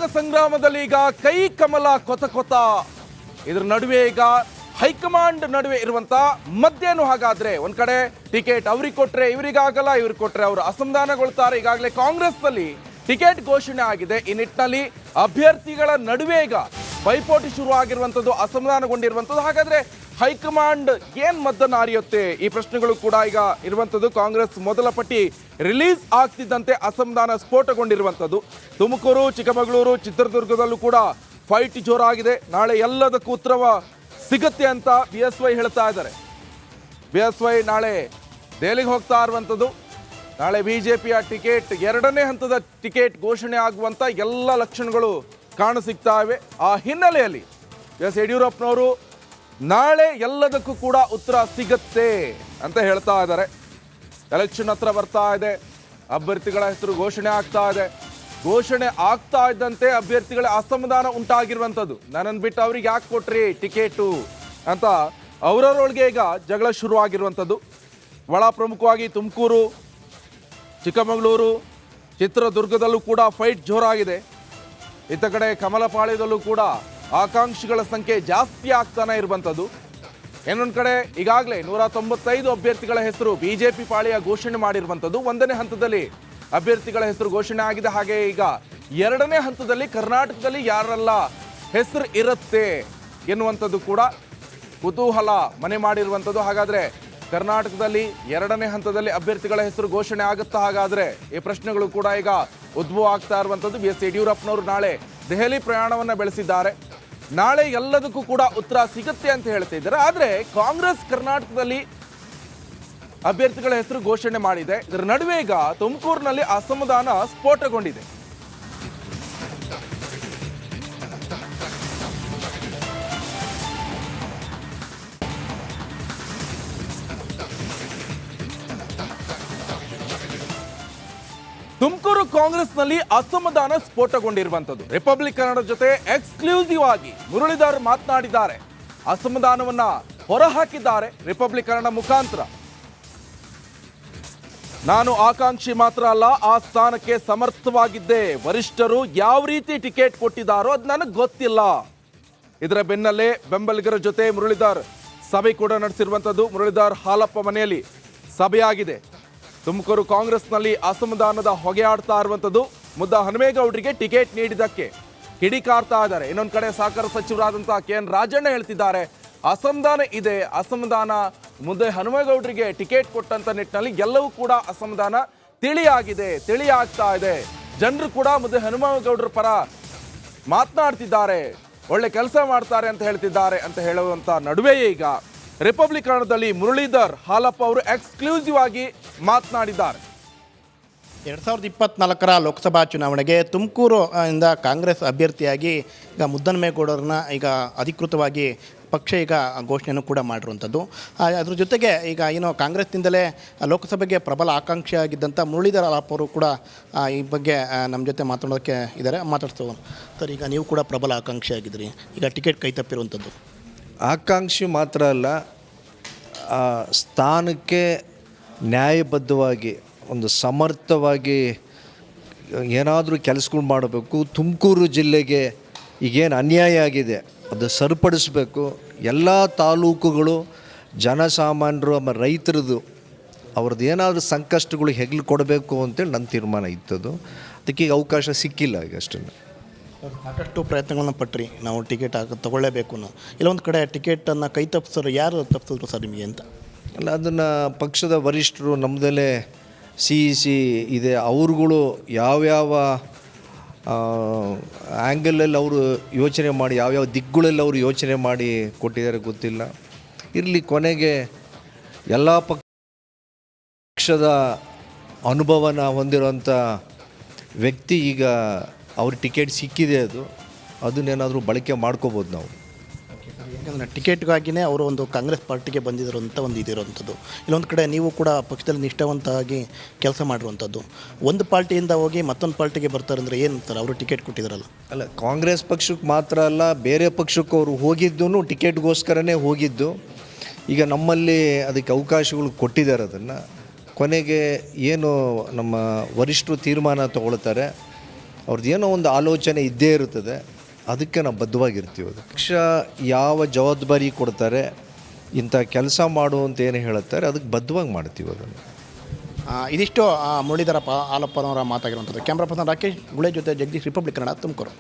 ಲೋಕ ಸಂಗ್ರಾಮದಲ್ಲಿ ಈಗ ಕೈ ಕಮಲ ಕೊತ ಕೊತ. ಇದರ ನಡುವೆ ಈಗ ಹೈಕಮಾಂಡ್ ನಡುವೆ ಇರುವಂತ ಮಧ್ಯೇನು ಹಾಗಾದ್ರೆ ಒಂದ್ ಕಡೆ ಟಿಕೆಟ್ ಅವ್ರಿಗೆ ಕೊಟ್ರೆ ಇವರಿಗಾಗಲ್ಲ, ಇವ್ರಿಗೆ ಕೊಟ್ರೆ ಅವರು ಅಸಮಾಧಾನಗೊಳ್ತಾರೆ. ಈಗಾಗಲೇ ಕಾಂಗ್ರೆಸ್ ನಲ್ಲಿ ಟಿಕೆಟ್ ಘೋಷಣೆ ಆಗಿದೆ. ಈ ನಿಟ್ಟಿನಲ್ಲಿ ಅಭ್ಯರ್ಥಿಗಳ ನಡುವೆ ಈಗ ಪೈಪೋಟಿ ಶುರು ಆಗಿರುವಂತದ್ದು, ಅಸಮಾಧಾನಗೊಂಡಿರುವಂತದ್ದು. ಹಾಗಾದ್ರೆ ಹೈಕಮಾಂಡ್ ಏನ್ ಮದ್ದನ್ನು ಆರಿಯುತ್ತೆ? ಈ ಪ್ರಶ್ನೆಗಳು ಕೂಡ ಈಗ ಇರುವಂತದ್ದು. ಕಾಂಗ್ರೆಸ್ ಮೊದಲ ಪಟ್ಟಿ ರಿಲೀಸ್ ಆಗ್ತಿದ್ದಂತೆ ಅಸಮಾಧಾನ ಸ್ಫೋಟಗೊಂಡಿರುವಂತದ್ದು. ತುಮಕೂರು, ಚಿಕ್ಕಮಗಳೂರು, ಚಿತ್ರದುರ್ಗದಲ್ಲೂ ಕೂಡ ಫೈಟ್ ಜೋರಾಗಿದೆ. ನಾಳೆ ಎಲ್ಲದಕ್ಕೂ ಉತ್ತರವ ಸಿಗುತ್ತೆ ಅಂತ BSY ಹೇಳ್ತಾ ಇದ್ದಾರೆ. BSY ನಾಳೆ ದೆಹಲಿಗೆ ಹೋಗ್ತಾ ಇರುವಂಥದ್ದು. ನಾಳೆ ಬಿಜೆಪಿಯ ಟಿಕೆಟ್, ಎರಡನೇ ಹಂತದ ಟಿಕೆಟ್ ಘೋಷಣೆ ಆಗುವಂತ ಎಲ್ಲ ಲಕ್ಷಣಗಳು ಕಾಣಸಿಗ್ತಾ ಇವೆ. ಆ ಹಿನ್ನೆಲೆಯಲ್ಲಿ ಯಡಿಯೂರಪ್ಪನವರು ನಾಳೆ ಎಲ್ಲದಕ್ಕೂ ಕೂಡ ಉತ್ತರ ಸಿಗತ್ತೆ ಅಂತ ಹೇಳ್ತಾ ಇದ್ದಾರೆ. ಎಲೆಕ್ಷನ್ ಹತ್ರ ಬರ್ತಾ ಇದೆ, ಅಭ್ಯರ್ಥಿಗಳ ಹೆಸರು ಘೋಷಣೆ ಆಗ್ತಾ ಇದೆ. ಘೋಷಣೆ ಆಗ್ತಾ ಇದ್ದಂತೆ ಅಭ್ಯರ್ಥಿಗಳ ಅಸಮಾಧಾನ ಉಂಟಾಗಿರುವಂಥದ್ದು. ನನ್ನನ್ನು ಬಿಟ್ಟು ಅವ್ರಿಗೆ ಯಾಕೆ ಕೊಟ್ರಿ ಟಿಕೆಟು ಅಂತ ಅವರವರೊಳಗೆ ಈಗ ಜಗಳ ಶುರುವಾಗಿರುವಂಥದ್ದು. ಬಹಳ ಪ್ರಮುಖವಾಗಿ ತುಮಕೂರು, ಚಿಕ್ಕಮಗಳೂರು, ಚಿತ್ರದುರ್ಗದಲ್ಲೂ ಕೂಡ ಫೈಟ್ ಜೋರಾಗಿದೆ. ಇತ್ತ ಕಡೆ ಕಮಲಪಾಳ್ಯದಲ್ಲೂ ಕೂಡ ಆಕಾಂಕ್ಷಿಗಳ ಸಂಖ್ಯೆ ಜಾಸ್ತಿ ಆಗ್ತಾನೆ ಇರುವಂಥದ್ದು. ಇನ್ನೊಂದು ಕಡೆ ಈಗಾಗಲೇ 195 ಅಭ್ಯರ್ಥಿಗಳ ಹೆಸರು ಬಿಜೆಪಿ ಪಾಳ್ಯ ಘೋಷಣೆ ಮಾಡಿರುವಂಥದ್ದು. ಒಂದನೇ ಹಂತದಲ್ಲಿ ಅಭ್ಯರ್ಥಿಗಳ ಹೆಸರು ಘೋಷಣೆ ಆಗಿದೆ. ಹಾಗೆ ಈಗ ಎರಡನೇ ಹಂತದಲ್ಲಿ ಕರ್ನಾಟಕದಲ್ಲಿ ಯಾರೆಲ್ಲ ಹೆಸರು ಇರುತ್ತೆ ಎನ್ನುವಂಥದ್ದು ಕೂಡ ಕುತೂಹಲ ಮನೆ ಮಾಡಿರುವಂಥದ್ದು. ಹಾಗಾದ್ರೆ ಕರ್ನಾಟಕದಲ್ಲಿ ಎರಡನೇ ಹಂತದಲ್ಲಿ ಅಭ್ಯರ್ಥಿಗಳ ಹೆಸರು ಘೋಷಣೆ ಆಗುತ್ತಾ? ಹಾಗಾದ್ರೆ ಈ ಪ್ರಶ್ನೆಗಳು ಕೂಡ ಈಗ ಉದ್ಭವ ಆಗ್ತಾ ಇರುವಂಥದ್ದು. ಯಡಿಯೂರಪ್ಪನವರು ನಾಳೆ ದೆಹಲಿ ಪ್ರಯಾಣವನ್ನ ಬೆಳೆಸಿದ್ದಾರೆ. ನಾಳೆ ಎಲ್ಲದಕ್ಕೂ ಕೂಡ ಉತ್ತರ ಸಿಗುತ್ತೆ ಅಂತ ಹೇಳ್ತಾ ಇದ್ದಾರೆ. ಆದ್ರೆ ಕಾಂಗ್ರೆಸ್ ಕರ್ನಾಟಕದಲ್ಲಿ ಅಭ್ಯರ್ಥಿಗಳ ಹೆಸರು ಘೋಷಣೆ ಮಾಡಿದೆ. ಇದರ ನಡುವೆ ಈಗ ತುಮಕೂರಿನಲ್ಲಿ ಅಸಮಾಧಾನ ಸ್ಫೋಟಗೊಂಡಿದೆ. ತುಮಕೂರು ಕಾಂಗ್ರೆಸ್ನಲ್ಲಿ ಅಸಮಾಧಾನ ಸ್ಫೋಟಗೊಂಡಿರುವಂಥದ್ದು. ರಿಪಬ್ಲಿಕ್ ಕನ್ನಡ ಜೊತೆ ಎಕ್ಸ್ಕ್ಲೂಸಿವ್ ಆಗಿ ಮುರಳೀಧರ್ ಮಾತನಾಡಿದ್ದಾರೆ. ಅಸಮಾಧಾನವನ್ನ ಹೊರಹಾಕಿದ್ದಾರೆ ರಿಪಬ್ಲಿಕ್ ಕನ್ನಡ ಮುಖಾಂತರ. ನಾನು ಆಕಾಂಕ್ಷಿ ಮಾತ್ರ ಅಲ್ಲ, ಆ ಸ್ಥಾನಕ್ಕೆ ಸಮರ್ಥವಾಗಿದ್ದೆ. ವರಿಷ್ಠರು ಯಾವ ರೀತಿ ಟಿಕೆಟ್ ಕೊಟ್ಟಿದ್ದಾರೋ ಅದು ನನಗೆ ಗೊತ್ತಿಲ್ಲ. ಇದರ ಬೆನ್ನಲ್ಲೇ ಬೆಂಬಲಿಗರ ಜೊತೆ ಮುರಳೀಧರ್ ಸಭೆ ಕೂಡ ನಡೆಸಿರುವಂಥದ್ದು. ಮುರಳೀಧರ್ ಹಾಲಪ್ಪ ಮನೆಯಲ್ಲಿ ಸಭೆಯಾಗಿದೆ. ತುಮಕೂರು ಕಾಂಗ್ರೆಸ್ನಲ್ಲಿ ಅಸಮಾಧಾನದ ಹೊಗೆ ಆಡ್ತಾ ಇರುವಂಥದ್ದು. ಮುದ್ದ ಹನುಮೇಗೌಡರಿಗೆ ಟಿಕೆಟ್ ನೀಡಿದ್ದಕ್ಕೆ ಕಿಡಿಕಾರ್ತಾ ಇದ್ದಾರೆ. ಇನ್ನೊಂದು ಕಡೆ ಸಹಕಾರ ಸಚಿವರಾದಂತಹ KN ರಾಜಣ್ಣ ಹೇಳ್ತಿದ್ದಾರೆ, ಅಸಮಾಧಾನ ಇದೆ. ಅಸಮಾಧಾನ ಮುದ್ದೆ ಹನುಮೇಗೌಡರಿಗೆ ಟಿಕೆಟ್ ಕೊಟ್ಟಂತ ನಿಟ್ಟಿನಲ್ಲಿ ಎಲ್ಲವೂ ಕೂಡ ಅಸಮಾಧಾನ ತಿಳಿಯಾಗ್ತಾ ಇದೆ. ಜನರು ಕೂಡ ಮುದ್ದೆ ಹನುಮೇಗೌಡರ ಪರ ಮಾತನಾಡ್ತಿದ್ದಾರೆ, ಒಳ್ಳೆ ಕೆಲಸ ಮಾಡ್ತಾರೆ ಅಂತ ಹೇಳ್ತಿದ್ದಾರೆ ಅಂತ ಹೇಳುವಂತ ನಡುವೆ ಈಗ ರಿಪಬ್ಲಿಕ್ ಕನ್ನಡದಲ್ಲಿ ಮುರಳೀಧರ್ ಹಾಲಪ್ಪ ಅವರು ಎಕ್ಸ್ಕ್ಲೂಸಿವ್ ಆಗಿ ಮಾತನಾಡಿದ್ದಾರೆ. 2024 ಲೋಕಸಭಾ ಚುನಾವಣೆಗೆ ತುಮಕೂರು ಇಂದ ಕಾಂಗ್ರೆಸ್ ಅಭ್ಯರ್ಥಿಯಾಗಿ ಈಗ ಮುದ್ದಹನುಮೇಗೌಡರನ್ನ ಈಗ ಅಧಿಕೃತವಾಗಿ ಪಕ್ಷ ಈಗ ಘೋಷಣೆಯನ್ನು ಕೂಡ ಮಾಡಿರುವಂಥದ್ದು. ಅದ್ರ ಜೊತೆಗೆ ಈಗ ಏನು ಕಾಂಗ್ರೆಸ್ನಿಂದಲೇ ಲೋಕಸಭೆಗೆ ಪ್ರಬಲ ಆಕಾಂಕ್ಷಿಯಾಗಿದ್ದಂಥ ಮುರಳೀಧರ್ ಹಾಲಪ್ಪ ಅವರು ಕೂಡ ಈ ಬಗ್ಗೆ ನಮ್ಮ ಜೊತೆ ಮಾತಾಡೋಕ್ಕೆ ಇದ್ದಾರೆ. ಮಾತಾಡ್ತೇವೆ ಸರ್. ಈಗ ನೀವು ಕೂಡ ಪ್ರಬಲ ಆಕಾಂಕ್ಷಿಯಾಗಿದ್ರಿ, ಈಗ ಟಿಕೆಟ್ ಕೈ ತಪ್ಪಿರುವಂಥದ್ದು. ಆಕಾಂಕ್ಷಿ ಮಾತ್ರ ಅಲ್ಲ, ಸ್ಥಾನಕ್ಕೆ ನ್ಯಾಯಬದ್ಧವಾಗಿ ಒಂದು ಸಮರ್ಥವಾಗಿ ಏನಾದರೂ ಕೆಲಸಗಳು ಮಾಡಬೇಕು. ತುಮಕೂರು ಜಿಲ್ಲೆಗೆ ಈಗೇನು ಅನ್ಯಾಯ ಆಗಿದೆ ಅದು ಸರಿಪಡಿಸಬೇಕು. ಎಲ್ಲ ತಾಲೂಕುಗಳು ಜನಸಾಮಾನ್ಯರು ರೈತರದು ಅವ್ರದ್ದು ಏನಾದರೂ ಸಂಕಷ್ಟಗಳು ಹೆಗ್ಲು ಕೊಡಬೇಕು ಅಂತೇಳಿ ನನ್ನ ತೀರ್ಮಾನ ಇತ್ತದು. ಅದಕ್ಕೆ ಈಗ ಅವಕಾಶ ಸಿಕ್ಕಿಲ್ಲ. ಈಗ ಅಷ್ಟನ್ನು ಸಾಕಷ್ಟು ಪ್ರಯತ್ನಗಳನ್ನ ಪಟ್ರಿ, ನಾವು ಟಿಕೆಟ್ ತೊಗೊಳ್ಳೇಬೇಕು ಅನ್ನೋ. ಇಲ್ಲೊಂದು ಕಡೆ ಟಿಕೆಟನ್ನು ಕೈ ತಪ್ಪಿಸೋರು ಯಾರು ತಪ್ಪಿಸಿದ್ರು ಸರ್ ನಿಮಗೆ ಅಂತ? ಅಲ್ಲ, ಅದನ್ನು ಪಕ್ಷದ ವರಿಷ್ಠರು ನಮ್ಮದಲ್ಲೇ CEC ಇದೆ, ಅವ್ರುಗಳು ಯಾವ್ಯಾವ ಆ್ಯಂಗಲಲ್ಲಿ ಅವರು ಯೋಚನೆ ಮಾಡಿ, ಯಾವ್ಯಾವ ದಿಕ್ಕುಗಳಲ್ಲಿ ಅವರು ಯೋಚನೆ ಮಾಡಿ ಕೊಟ್ಟಿದ್ದಾರೆ ಗೊತ್ತಿಲ್ಲ. ಇರಲಿ, ಕೊನೆಗೆ ಎಲ್ಲ ಪಕ್ಷದ ಅನುಭವನ ಹೊಂದಿರುವಂಥ ವ್ಯಕ್ತಿ ಈಗ ಅವ್ರ ಟಿಕೆಟ್ ಸಿಕ್ಕಿದೆ, ಅದನ್ನೇನಾದರೂ ಬಳಕೆ ಮಾಡ್ಕೋಬೋದು ನಾವು. ಯಾಕಂದರೆ ಟಿಕೆಟ್ಗಾಗಿಯೇ ಅವರು ಒಂದು ಕಾಂಗ್ರೆಸ್ ಪಾರ್ಟಿಗೆ ಬಂದಿದ್ರು ಅಂತ ಒಂದು ಇದಿರುವಂಥದ್ದು. ಇಲ್ಲೊಂದು ಕಡೆ ನೀವು ಕೂಡ ಪಕ್ಷದಲ್ಲಿ ನಿಷ್ಠಾವಂತವಾಗಿ ಕೆಲಸ ಮಾಡಿರುವಂಥದ್ದು. ಒಂದು ಪಾರ್ಟಿಯಿಂದ ಹೋಗಿ ಮತ್ತೊಂದು ಪಾರ್ಟಿಗೆ ಬರ್ತಾರೆ ಅಂದರೆ ಏನು ಅಂತಾರೆ? ಅವರು ಟಿಕೆಟ್ ಕೊಟ್ಟಿದ್ದಾರಲ್ಲ. ಅಲ್ಲ, ಕಾಂಗ್ರೆಸ್ ಪಕ್ಷಕ್ಕೆ ಮಾತ್ರ ಅಲ್ಲ, ಬೇರೆ ಪಕ್ಷಕ್ಕೂ ಅವರು ಹೋಗಿದ್ದು ಟಿಕೆಟ್ಗೋಸ್ಕರನೇ ಹೋಗಿದ್ದು. ಈಗ ನಮ್ಮಲ್ಲಿ ಅದಕ್ಕೆ ಅವಕಾಶಗಳು ಕೊಟ್ಟಿದ್ದಾರೆ. ಅದನ್ನು ಕೊನೆಗೆ ಏನು ನಮ್ಮ ವರಿಷ್ಠರು ತೀರ್ಮಾನ ತಗೊಳ್ತಾರೆ ಅವ್ರದ್ದು ಏನೋ ಒಂದು ಆಲೋಚನೆ ಇದ್ದೇ ಇರುತ್ತದೆ, ಅದಕ್ಕೆ ನಾವು ಬದ್ಧವಾಗಿರ್ತೀವಿ. ಅದು ಪಕ್ಷ ಯಾವ ಜವಾಬ್ದಾರಿ ಕೊಡ್ತಾರೆ, ಇಂಥ ಕೆಲಸ ಮಾಡು ಅಂತ ಏನು ಹೇಳುತ್ತಾರೆ, ಅದಕ್ಕೆ ಬದ್ಧವಾಗಿ ಮಾಡ್ತೀವಿ ಅದನ್ನು. ಇದಿಷ್ಟು ಮುರಳೀಧರ ಹಾಲಪ್ಪನವರ ಮಾತಾಗಿರುವಂಥದ್ದು. ಕ್ಯಾಮ್ರಾ ಪರ್ಸನ್ ರಾಕೇಶ್ ಗುಳೆ ಜೊತೆ ಜಗದೀಶ್, ರಿಪಬ್ಲಿಕ್ ಕನ್ನಡ, ತುಮಕೂರು.